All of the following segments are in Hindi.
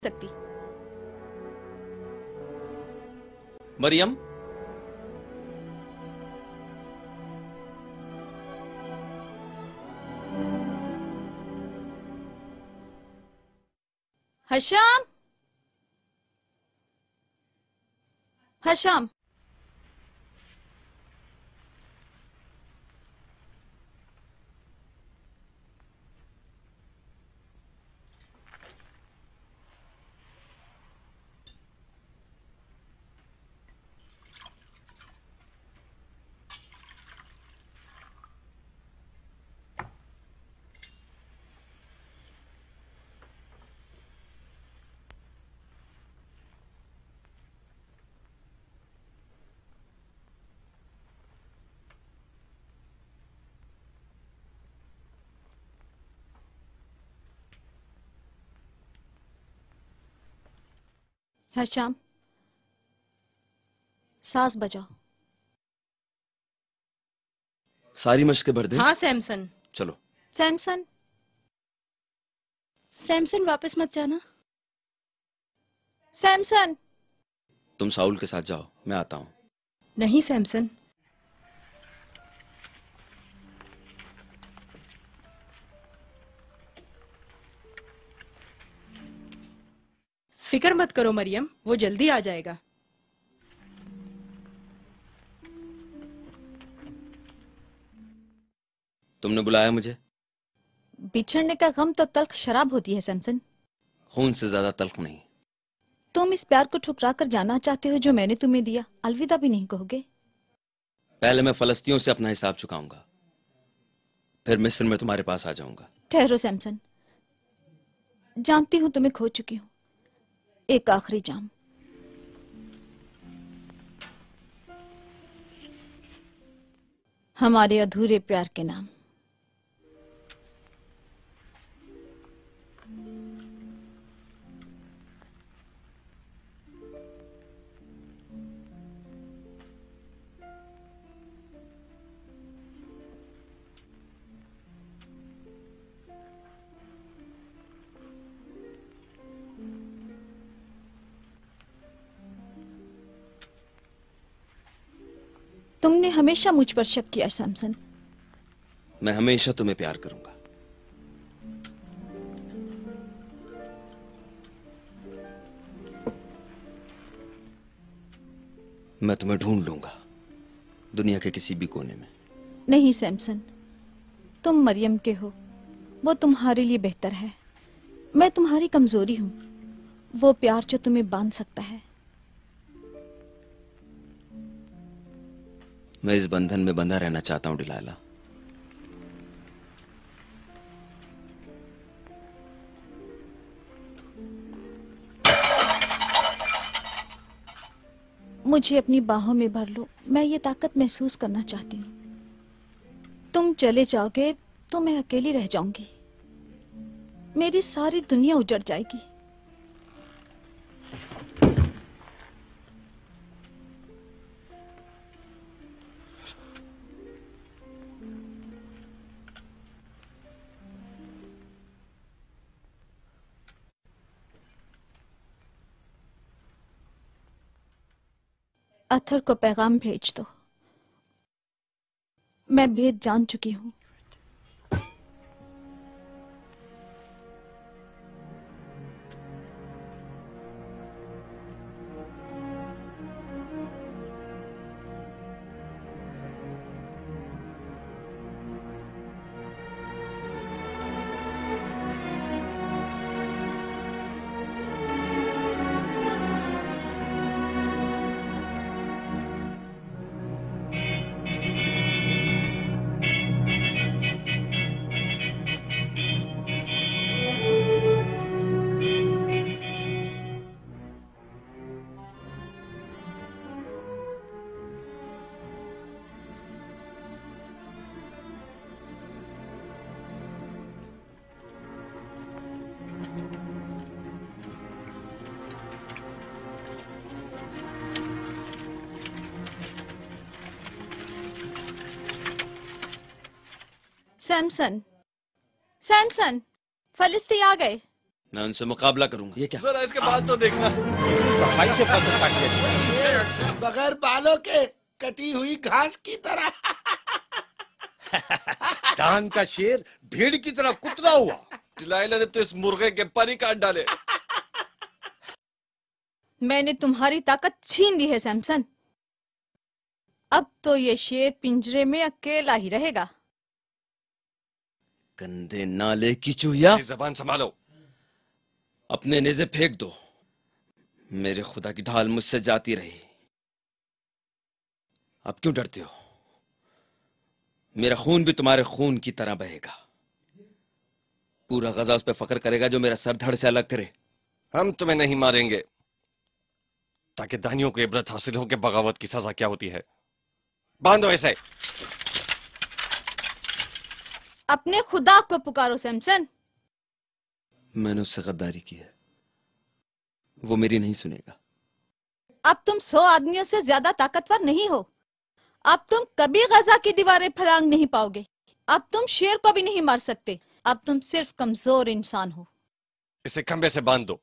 सकती। मरियम, हशाम, हशाम, हशाम, सास बजाओ। सारी मशकें भर दें? हाँ सैमसन। चलो। सैमसन, सैमसन वापस मत जाना। सैमसन। तुम साउल के साथ जाओ, मैं आता हूं। नहीं सैमसन। फिक्र मत करो मरियम, वो जल्दी आ जाएगा। तुमने बुलाया मुझे? बिछड़ने का गम तो तल्ख शराब होती है सैमसन। खून से ज्यादा तल्ख नहीं। तुम इस प्यार को ठुकरा कर जाना चाहते हो जो मैंने तुम्हें दिया। अलविदा भी नहीं कहोगे? पहले मैं फलस्तियों से अपना हिसाब चुकाऊंगा, फिर मिस्र में तुम्हारे पास आ जाऊंगा। ठहरो सैमसन, जानती हूं तुम्हें खो चुकी हूं। एक आखिरी जाम। हमारे अधूरे प्यार के नाम। तुमने हमेशा मुझ पर शक किया सैमसन। मैं हमेशा तुम्हें प्यार करूंगा। मैं तुम्हें ढूंढ लूंगा दुनिया के किसी भी कोने में। नहीं सैमसन, तुम मरियम के हो, वो तुम्हारे लिए बेहतर है। मैं तुम्हारी कमजोरी हूं, वो प्यार जो तुम्हें बांध सकता है। मैं इस बंधन में बंधा रहना चाहता हूं डिलाला। मुझे अपनी बाहों में भर लो, मैं ये ताकत महसूस करना चाहती हूँ। तुम चले जाओगे तो मैं अकेली रह जाऊंगी। मेरी सारी दुनिया उजड़ जाएगी। अथर को पैगाम भेज दो। मैं भेद जान चुकी हूँ। सैमसन, सैमसन, फलिस्ती आ गए। मैं उनसे मुकाबला करूंगा। ये क्या? जरा इसके बाल तो देखना। सफाई से फसल काट दिया। बगैर बालों के कटी हुई घास की तरह। डांग का शेर भेड़ की तरह कुतरा हुआ। डिलाइला ने तो इस मुर्गे के पर ही काट डाले। मैंने तुम्हारी ताकत छीन ली है सैमसन। अब तो ये शेर पिंजरे में अकेला ही रहेगा। गंदे नाले की चूहिया, ये जबान संभालो। अपने नेज़े फेंक दो। मेरे खुदा की ढाल मुझसे जाती रही। अब क्यों डरते हो? मेरा खून भी तुम्हारे खून की तरह बहेगा। पूरा गजा उस पर फख्र करेगा जो मेरा सर धड़ से अलग करे। हम तुम्हें नहीं मारेंगे ताकि दानियों को इबरत हासिल हो कि बगावत की सजा क्या होती है। बांधो इसे। अपने खुदा को पुकारो सैमसन। मैंने उससे गद्दारी की है, वो मेरी नहीं सुनेगा। अब तुम 100 आदमियों से ज्यादा ताकतवर नहीं हो। अब तुम कभी गजा की दीवारें फलांग नहीं पाओगे। अब तुम शेर को भी नहीं मार सकते। अब तुम सिर्फ कमजोर इंसान हो। इसे खंबे से बांध दो।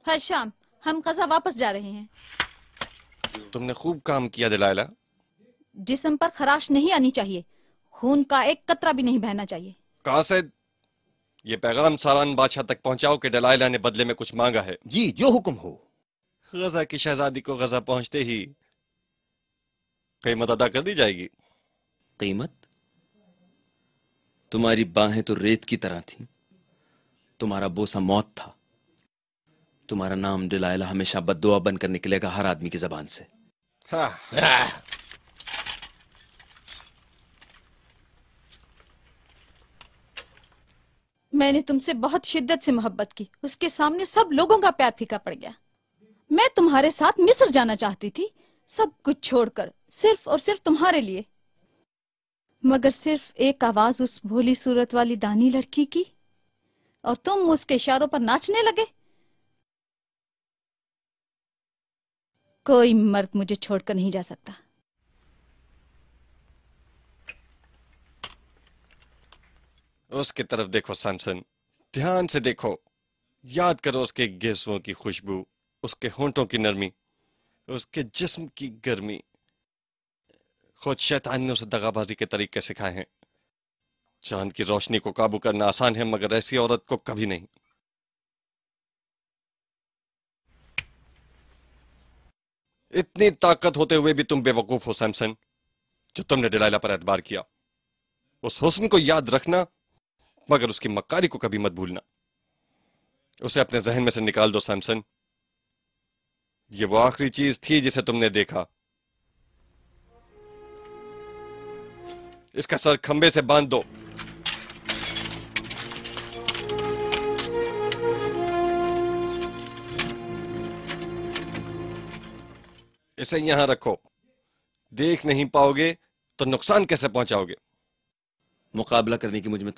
हर शाम हम गजा वापस जा रहे हैं। तुमने खूब काम किया डिलाइला। जिस्म पर खराश नहीं आनी चाहिए। खून का एक कतरा भी नहीं बहना चाहिए। कासिद, ये पैगाम सारान बादशाह तक पहुंचाओ कि डिलाइला ने बदले में कुछ मांगा है। जी, जो हुक्म हो। गजा की शहजादी को गजा पहुंचते ही कीमत अदा कर दी जाएगी। कीमत? तुम्हारी बाहें तो रेत की तरह थीं। तुम्हारा बोसा मौत था। तुम्हारा नाम डिलाइला हमेशा बद्दुआ बनकर निकलेगा हर आदमी की जबान से। हाँ। मैंने तुमसे बहुत शिद्दत से मोहब्बत की। उसके सामने सब लोगों का प्यार फीका पड़ गया। मैं तुम्हारे साथ मिस्र जाना चाहती थी, सब कुछ छोड़कर, सिर्फ और सिर्फ तुम्हारे लिए। मगर सिर्फ एक आवाज उस भोली सूरत वाली दानी लड़की की और तुम उसके इशारों पर नाचने लगे। कोई मर्द मुझे छोड़कर नहीं जा सकता। उसकी तरफ देखो सैमसन, ध्यान से देखो। याद करो उसके गेसुओं की खुशबू, उसके होंठों की नरमी, उसके जिस्म की गर्मी। खुद शैतान ने उसे दगाबाजी के तरीके सिखाए हैं। चांद की रोशनी को काबू करना आसान है, मगर ऐसी औरत को कभी नहीं। इतनी ताकत होते हुए भी तुम बेवकूफ हो सैमसन, जो तुमने डिलाइला पर एतबार किया। उस हुस्न को याद रखना, मगर उसकी मक्कारी को कभी मत भूलना। उसे अपने जहन में से निकाल दो सैमसन। ये वो आखिरी चीज थी जिसे तुमने देखा। इसका सर खंबे से बांध दो। इसे यहां रखो। देख नहीं पाओगे तो नुकसान कैसे पहुंचाओगे? मुकाबला करने की मुझ में